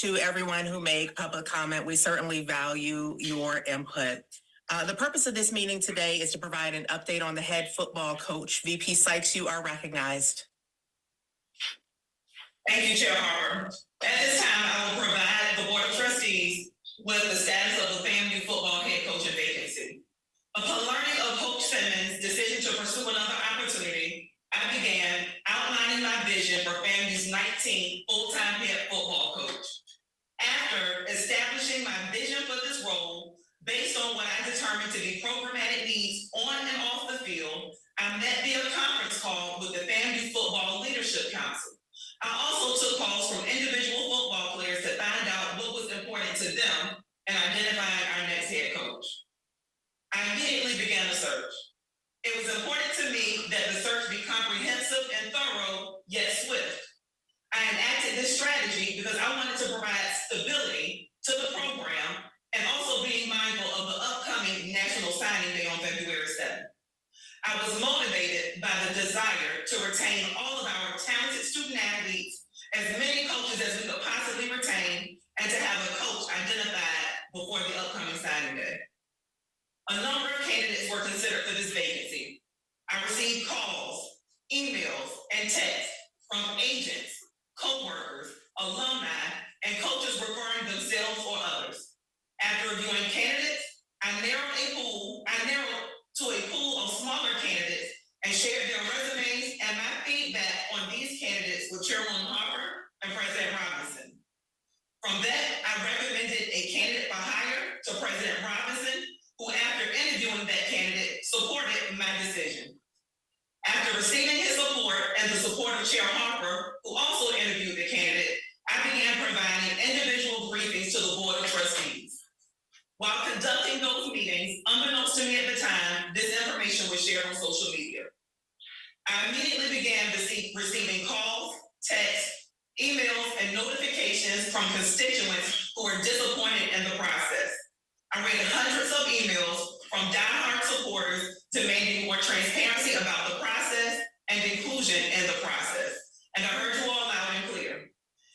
To everyone who made public comment, we certainly value your input. The purpose of this meeting today is to provide an update on the head football coach. VP Sykes, you are recognized. Thank you, Chair Harper. At this time, I will provide the Board of Trustees with the status of the FAMU football head coaching vacancy. Upon learning of Coach Simmons' decision to pursue another opportunity, I began outlining my vision for FAMU's 19th full-time head football coach. After establishing my vision for this role, based on what I determined to be programmatic needs on and off the field, I met via conference call with the FAMU Football Leadership Council. I also took calls from individual football players to find out what was important to them and identifying our next head coach. I immediately began the search. It was important to me that the search be comprehensive and thorough, yet swift. I enacted this strategy because I wanted to provide stability to the program and also being mindful of the upcoming National Signing Day on February 7th. I was motivated by the desire to retain all of our talented student athletes, as many coaches as we could possibly retain, and to have a coach identified before the upcoming signing day. A number of candidates were considered for this vacancy. I received calls, emails, and texts from agents, co-workers, alumni, and coaches referring themselves or others. After reviewing candidates, I narrowed to a pool of smaller candidates and shared their resumes and my feedback on these candidates with Chairwoman Harper and President Robinson. From that, I recommended a candidate for hire to President Robinson, who after interviewing that candidate supported my decision. After receiving his support and the support of Chair Harper, who also interviewed the candidate, I began providing individual briefings to the Board of Trustees. While conducting those meetings, unbeknownst to me at the time, this information was shared on social media. I immediately began receiving calls, texts, emails, and notifications from constituents who were disappointed in the process. I read hundreds of emails from diehard supporters demanding more transparency about the process and inclusion in the process. And I heard you all loud and clear.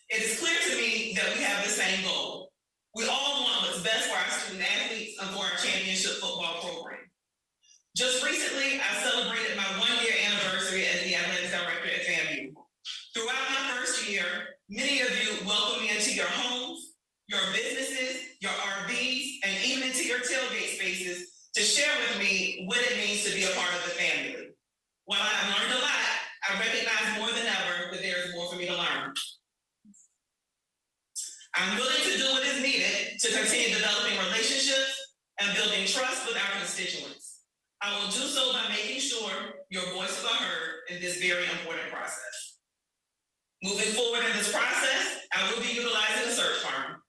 It is clear to me that we have the same goal. We all want what's best for our student athletes and for our championship football program. Just recently, I celebrated my 1-year anniversary as the athletics director at FAMU. Throughout my first year, many of you welcomed me into your homes, your businesses, your RVs, and even into your tailgate spaces to share with me what it means to be a part of the family. While I have learned a lot, I recognize more than ever that there is more for me to learn. I'm willing to do what is needed to continue developing relationships and building trust with our constituents. I will do so by making sure your voices are heard in this very important process. Moving forward in this process, I will be utilizing a search firm.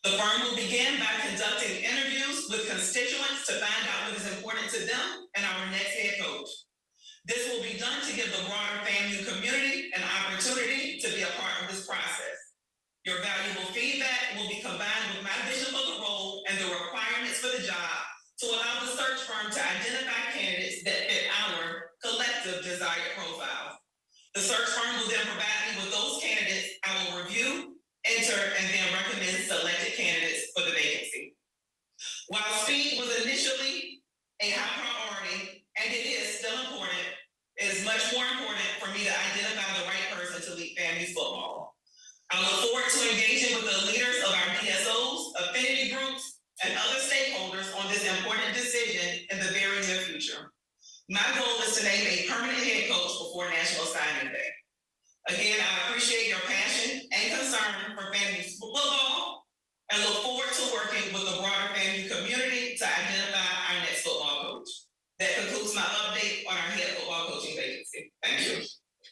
The firm will begin by conducting interviews with constituents to find out what is important to them and our next head coach. This will be done to give the broader FAMU community an opportunity to be a part of this process. Your valuable feedback will be combined with my vision for the role and the requirements for the job to allow the search firm to identify candidates that fit our collective desired profile. The search firm will then provide me with those candidates I will review, enter, and then recommend selected candidates for the vacancy. While speed was initially a high priority, and it is still important, it is much more important for me to identify the right person to lead FAMU's football. I look forward to engaging with the leaders of our DSOs, affinity groups, and other stakeholders on this important decision in the very near future. My goal is to name a permanent head coach before National Signing Day. Again, I appreciate your passion and concern for FAMU's football and look forward to working with the broader FAMU community